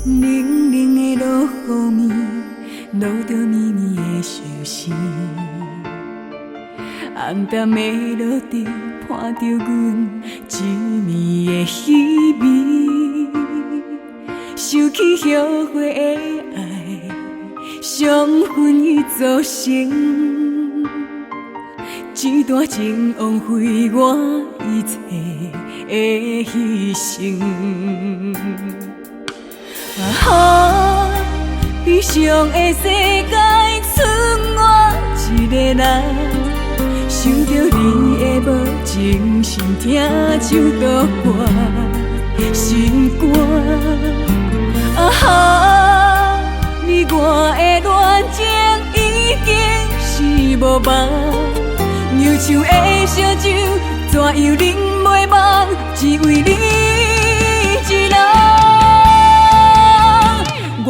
冷冷的落雨面，落着绵绵的相思。红淡的落地，伴着阮一暝的稀微。想起后悔的爱，相分已造成，一段情枉费我一切的牺牲。悲伤的世界剩我一个人，想着你的无情，心痛就倒我心肝。你我的恋情已经是无望，牛唱的烧酒怎样饮袂忘，只为你一人。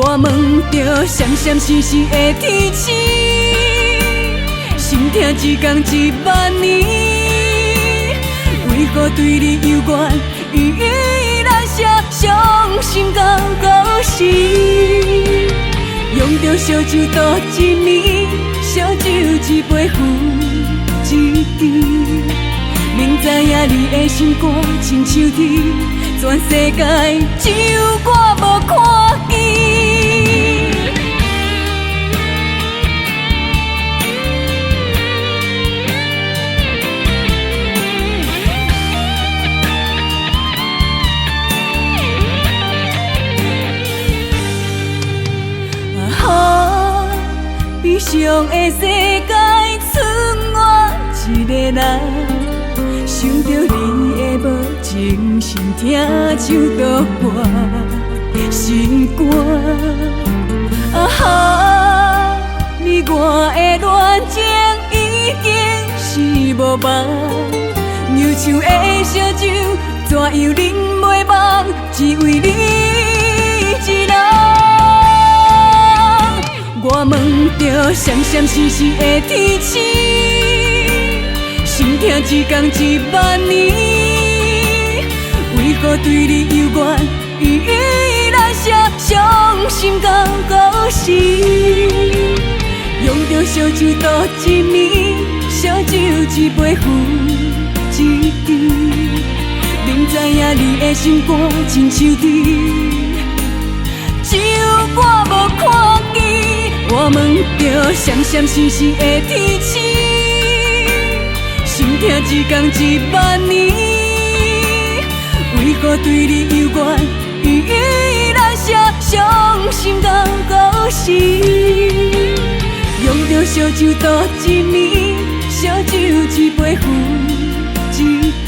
我问着闪闪烁烁的天星，心痛一天一万年，为何对你犹原依依难舍，伤心到到死。用着烧酒度一暝，烧酒一杯付一支。明知影你的心肝亲像铁，全世界只有我无看见。悲伤的世界剩我一个人，想着你的无情，心痛就倒我心肝。你我的恋情已经是无望，牛唱的烧酒怎样饮袂忘，只为你一人。我问着闪闪烁烁的天星，心痛一天一万年，为何对你犹原依依难舍，伤心到到死。用着烧酒度一暝，烧酒一杯付一支。明知影你的心肝亲像铁，只有我无看见。我问着闪闪烁烁的天星，心痛一天一万年，为何对你犹原依依难舍，伤心到到死。用着烧酒度一暝，烧酒一杯付一支。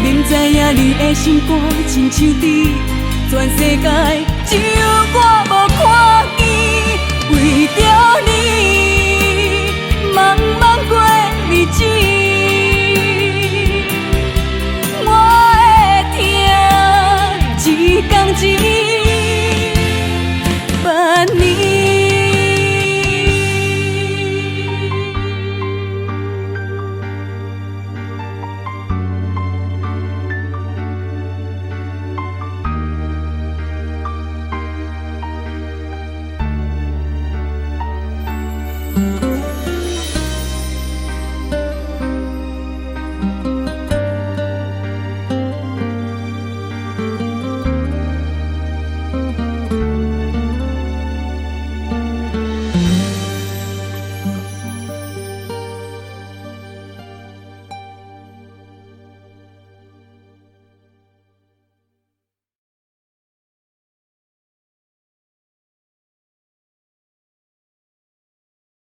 明知影你的心肝亲像铁，全世界只